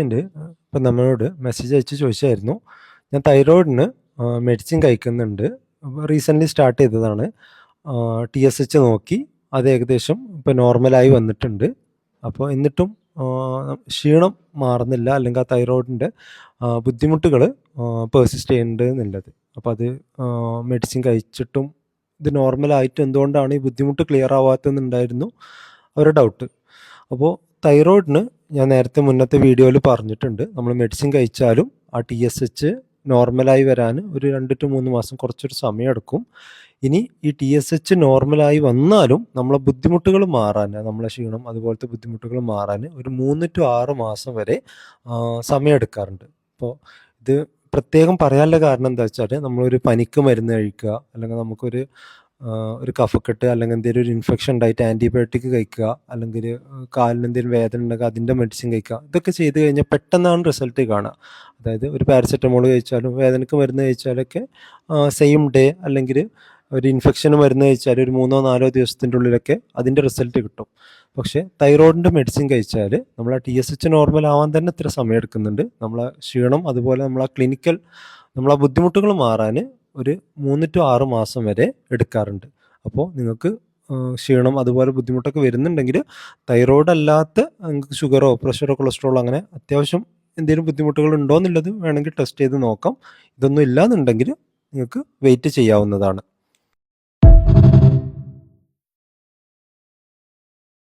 ഉണ്ട്. ഇപ്പം നമ്മളോട് മെസ്സേജ് അയച്ച് ചോദിച്ചായിരുന്നു. ഞാൻ തൈറോയിഡിന് മെഡിസിൻ കഴിക്കുന്നുണ്ട്. റീസെൻ്റ്ലി സ്റ്റാർട്ട് ചെയ്തതാണ്. TSH നോക്കി അത് ഏകദേശം ഇപ്പോൾ നോർമലായി വന്നിട്ടുണ്ട്. അപ്പോൾ എന്നിട്ടും ക്ഷീണം മാറുന്നില്ല, അല്ലെങ്കിൽ ആ തൈറോയിഡിൻ്റെ ബുദ്ധിമുട്ടുകൾ പേഴ്സിസ്റ്റ് ചെയ്യുന്നുണ്ട് എന്നുള്ളത്. അപ്പോൾ അത് മെഡിസിൻ കഴിച്ചിട്ടും ഇത് നോർമലായിട്ട് എന്തുകൊണ്ടാണ് ഈ ബുദ്ധിമുട്ട് ക്ലിയർ ആവാത്തതെന്നുണ്ടായിരുന്നു അവരുടെ ഡൗട്ട്. അപ്പോൾ തൈറോയിഡിന് ഞാൻ നേരത്തെ മുന്നത്തെ വീഡിയോയിൽ പറഞ്ഞിട്ടുണ്ട്, നമ്മൾ മെഡിസിൻ കഴിച്ചാലും ആ TSH നോർമലായി വരാൻ ഒരു 2 to 3 മാസം കുറച്ചൊരു സമയമെടുക്കും. ഇനി ഈ TSH നോർമലായി വന്നാലും നമ്മളെ ബുദ്ധിമുട്ടുകൾ മാറാൻ, നമ്മളെ ക്ഷീണം അതുപോലത്തെ ബുദ്ധിമുട്ടുകൾ മാറാൻ ഒരു 3 to 6 മാസം വരെ സമയമെടുക്കാറുണ്ട്. അപ്പോൾ ഇത് പ്രത്യേകം പറയാനുള്ള കാരണം എന്താ വെച്ചാൽ, നമ്മളൊരു പനിക്ക് മരുന്ന് കഴിക്കുക, അല്ലെങ്കിൽ നമുക്കൊരു ഒരു കഫക്കെട്ട് അല്ലെങ്കിൽ എന്തെങ്കിലും ഒരു ഇൻഫെക്ഷൻ ഉണ്ടായിട്ട് ആൻറ്റിബയോട്ടിക് കഴിക്കുക, അല്ലെങ്കിൽ കാലിന് എന്തെങ്കിലും വേദന ഉണ്ടെങ്കിൽ അതിൻ്റെ മെഡിസിൻ കഴിക്കുക, ഇതൊക്കെ ചെയ്ത് കഴിഞ്ഞാൽ പെട്ടെന്നാണ് റിസൾട്ട് കാണുക. അതായത് ഒരു പാരസെറ്റമോൾ കഴിച്ചാലും വേദനയ്ക്ക് മരുന്ന് കഴിച്ചാലൊക്കെ സെയിം ഡേ, അല്ലെങ്കിൽ ഒരു ഇൻഫെക്ഷന് മരുന്ന് കഴിച്ചാൽ ഒരു 3-4 ദിവസത്തിൻ്റെ ഉള്ളിലൊക്കെ അതിൻ്റെ റിസൾട്ട് കിട്ടും. പക്ഷേ തൈറോയിഡിൻ്റെ മെഡിസിൻ കഴിച്ചാൽ നമ്മൾ ആ TSH നോർമൽ ആവാൻ തന്നെ ഇത്ര സമയം എടുക്കുന്നുണ്ട്. നമ്മളെ ക്ഷീണം അതുപോലെ നമ്മളെ നമ്മളെ ബുദ്ധിമുട്ടുകൾ മാറാൻ ഒരു 3 to 6 മാസം വരെ എടുക്കാറുണ്ട്. അപ്പോൾ നിങ്ങൾക്ക് ക്ഷീണം അതുപോലെ ബുദ്ധിമുട്ടൊക്കെ വരുന്നുണ്ടെങ്കിൽ, തൈറോയിഡ് അല്ലാത്ത നിങ്ങൾക്ക് ഷുഗറോ പ്രഷറോ കൊളസ്ട്രോളോ അങ്ങനെ അത്യാവശ്യം എന്തെങ്കിലും ബുദ്ധിമുട്ടുകൾ ഉണ്ടോ എന്നുള്ളത് വേണമെങ്കിൽ ടെസ്റ്റ് ചെയ്ത് നോക്കാം. ഇതൊന്നും ഇല്ലാന്നുണ്ടെങ്കിൽ നിങ്ങൾക്ക് വെയിറ്റ് ചെയ്യാവുന്നതാണ്.